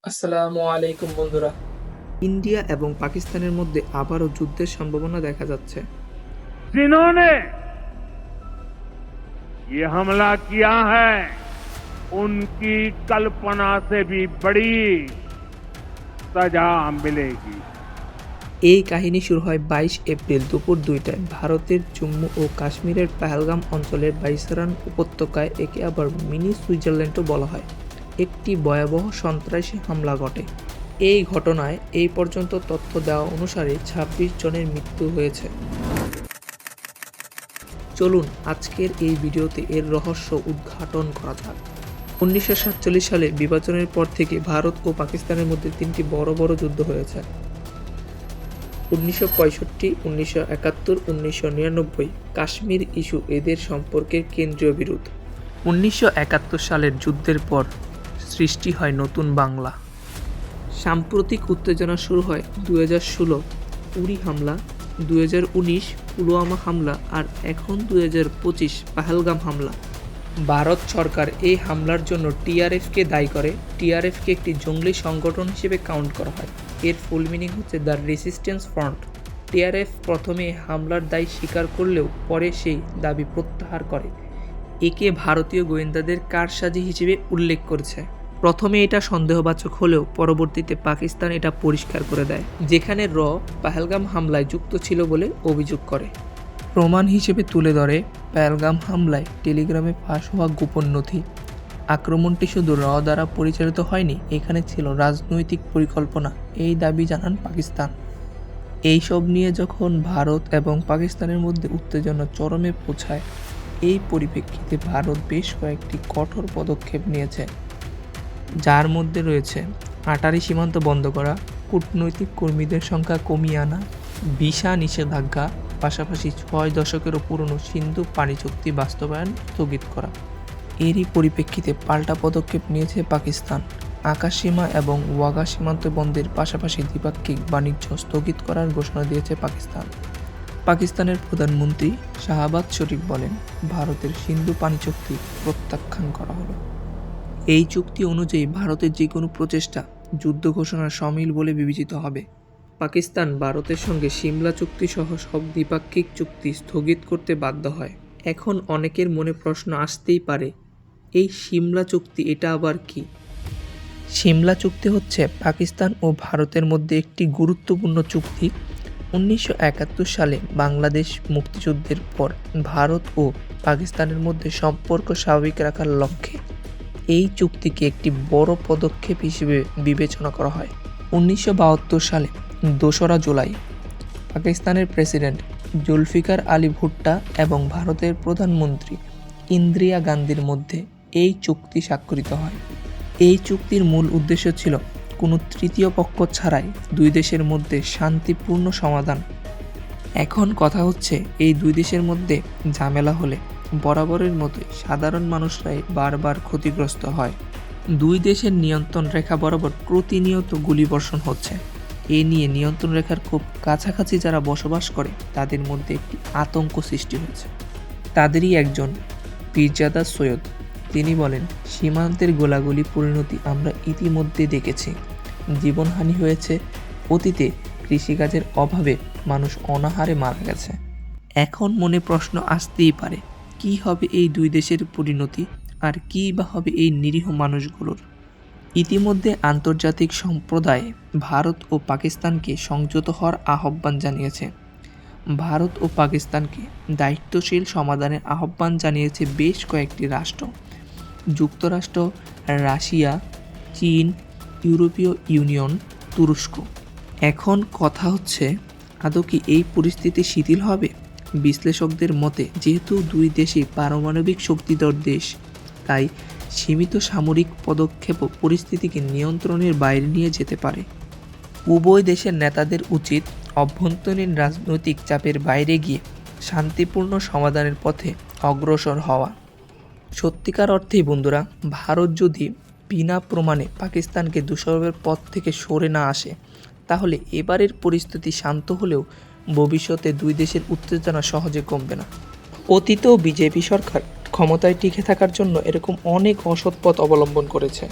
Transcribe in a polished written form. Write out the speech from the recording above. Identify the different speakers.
Speaker 1: আসসালামু আলাইকুম বন্ধুরা। ইন্ডিয়া এবং পাকিস্তানের মধ্যে আবারও যুদ্ধের সম্ভাবনা দেখা যাচ্ছে।
Speaker 2: जिन्होंने ये हमला किया है उनकी कल्पना से भी बड़ी सजा मिलेगी।
Speaker 1: এই কাহিনী শুরু হয় 22 এপ্রিল দুপুর 2টায় ভারতের জম্মু ও কাশ্মীরের পহেলগাম অঞ্চলের বাইসারান উপত্যকায়, একে আবার মিনি সুইজারল্যান্ডও বলা হয়, একটি ভয়াবহ সন্ত্রাসী হামলা ঘটে। এই ঘটনায় এই পর্যন্ত তথ্য দেওয়া অনুসারে 26 জনের মৃত্যু হয়েছে। চলুন আজকের এই ভিডিওতে এর রহস্য উদ্ঘাটন করা যাক। 1947 সালে বিভাজনের পর থেকে ভারত ও পাকিস্তানের মধ্যে তিনটি বড় বড় যুদ্ধ হয়েছে। 1965, 1971, 1999 কাশ্মীর ইস্যু এদের সম্পর্কের কেন্দ্রীয় বিরোধ। 1971 সালের যুদ্ধের পর সৃষ্টি হয় নতুন বাংলা। সাম্প্রতিক উত্তেজনা শুরু হয় 2016 উরি হামলা, 2019 পুলওয়ামা হামলা আর এখন 2025 পহেলগাম হামলা। ভারত সরকার এই হামলার জন্য টিআরএফকে দায়ী করে। টিআরএফকে একটি জঙ্গি সংগঠন হিসেবে কাউন্ট করা হয়। এর ফুল মিনিং হচ্ছে দ্য রেসিস্ট্যান্স ফ্রন্ট। টিআরএফ প্রথমে হামলার দায় স্বীকার করলেও পরে সেই দাবি প্রত্যাহার করে। একে ভারতীয় গোয়েন্দাদের কারসাজি হিসেবে উল্লেখ করেছে। প্রথমে এটা সন্দেহবাচক হলেও পরবর্তীতে পাকিস্তান এটা পরিষ্কার করে দেয়, যেখানে পহেলগাম হামলায় যুক্ত ছিল বলে অভিযোগ করে। প্রমাণ হিসেবে তুলে ধরে পহেলগাম হামলায় টেলিগ্রামে ফাঁস হওয়া গোপন নথি। আক্রমণটি শুধু দ্বারা পরিচালিত হয়নি, এখানে ছিল রাজনৈতিক পরিকল্পনা, এই দাবি জানান পাকিস্তান। এইসব নিয়ে যখন ভারত এবং পাকিস্তানের মধ্যে উত্তেজনা চরমে পৌঁছায়, এই পরিপ্রেক্ষিতে ভারত বেশ কয়েকটি কঠোর পদক্ষেপ নিয়েছে, যার মধ্যে রয়েছে আটারি সীমান্ত বন্ধ করা, কূটনৈতিক কর্মীদের সংখ্যা কমিয়ে আনা, ভিসা নিষেধাজ্ঞা, পাশাপাশি 6 দশকেরও পুরনো সিন্ধু পানি চুক্তি বাস্তবায়ন স্থগিত করা। এরই পরিপ্রেক্ষিতে পাল্টা পদক্ষেপ নিয়েছে পাকিস্তান। আকাশসীমা এবং ওয়াগা সীমান্ত বন্ধের পাশাপাশি দ্বিপাক্ষিক বাণিজ্য স্থগিত করার ঘোষণা দিয়েছে পাকিস্তান। পাকিস্তানের প্রধানমন্ত্রী শাহবাজ শরীফ বলেন, ভারতের সিন্ধু পানি চুক্তি প্রত্যাখ্যান করা হলো। এই চুক্তি অনুযায়ী ভারতের যে কোনো প্রচেষ্টা যুদ্ধ ঘোষণার সমিল বলে বিবেচিত হবে। পাকিস্তান ভারতের সঙ্গে সিমলা চুক্তি সহ সব দ্বিপাক্ষিক চুক্তি স্থগিত করতে বাধ্য হয়। এখন অনেকের মনে প্রশ্ন আসতেই পারে, এই সিমলা চুক্তি এটা আবার কি? সিমলা চুক্তি হচ্ছে পাকিস্তান ও ভারতের মধ্যে একটি গুরুত্বপূর্ণ চুক্তি। 1971 সালে বাংলাদেশ মুক্তিযুদ্ধের পর ভারত ও পাকিস্তানের মধ্যে সম্পর্ক স্বাভাবিক রাখার লক্ষ্যে এই চুক্তিকে একটি বড় পদক্ষেপ হিসেবে বিবেচনা করা হয়। 1972 সালে 2রা জুলাই পাকিস্তানের প্রেসিডেন্ট জুলফিকার আলী ভুট্টো এবং ভারতের প্রধানমন্ত্রী ইন্দিরা গান্ধীর মধ্যে এই চুক্তি স্বাক্ষরিত হয়। এই চুক্তির মূল উদ্দেশ্য ছিল কোনো তৃতীয় পক্ষ ছাড়াই দুই দেশের মধ্যে শান্তিপূর্ণ সমাধান। এখন কথা হচ্ছে, এই দুই দেশের মধ্যে ঝামেলা হলে বরাবরের মতোই সাধারণ মানুষরাই বারবার ক্ষতিগ্রস্ত হয়। দুই দেশের নিয়ন্ত্রণ রেখা বরাবর প্রতিনিয়ত গুলিবর্ষণ হচ্ছে। এ নিয়ে নিয়ন্ত্রণ রেখার খুব কাছাকাছি যারা বসবাস করে তাদের মধ্যে একটি আতঙ্ক সৃষ্টি হয়েছে। তাদেরই একজন পীরজাদা সৈয়দ, তিনি বলেন, সীমান্তের গোলাগুলি পরিণতি আমরা ইতিমধ্যে দেখেছি। জীবনহানি হয়েছে, অতীতে কৃষিকাজের অভাবে মানুষ অনাহারে মারা গেছে। এখন মনে প্রশ্ন আসতেই পারে, কি হবে এই দুই দেশের পরিণতি, আর কী বা হবে এই নিরীহ মানুষগুলোর? ইতিমধ্যে আন্তর্জাতিক সম্প্রদায় ভারত ও পাকিস্তানকে সংযত হওয়ার আহ্বান জানিয়েছে। ভারত ও পাকিস্তানকে দায়িত্বশীল সমাধানের আহ্বান জানিয়েছে বেশ কয়েকটি রাষ্ট্র: যুক্তরাষ্ট্র, রাশিয়া, চীন, ইউরোপীয় ইউনিয়ন, তুরস্ক। এখন কথা হচ্ছে, আদৌ কি এই পরিস্থিতি শিথিল হবে? বিশ্লেষকদের মতে, যেহেতু দুই দেশই পারমাণবিক শক্তিধর দেশ, তাই সীমিত সামরিক পদক্ষেপও পরিস্থিতিকে নিয়ন্ত্রণের বাইরে নিয়ে যেতে পারে। উভয় দেশের নেতাদের উচিত অভ্যন্তরীণ রাজনৈতিক চাপের বাইরে গিয়ে শান্তিপূর্ণ সমাধানের পথে অগ্রসর হওয়া। সত্যিকার অর্থেই বন্ধুরা, ভারত যদি বিনা প্রমাণে পাকিস্তানকে দোষারোপের পথ থেকে সরে না আসে, তাহলে এবারের পরিস্থিতি শান্ত হলেও ভবিষ্যতে দুই দেশের উত্তেজনা সহজে কমবে না। অতীতেও বিজেপি সরকার ক্ষমতায় টিকে থাকার জন্য এরকম অনেক অসৎ পথ অবলম্বন করেছে।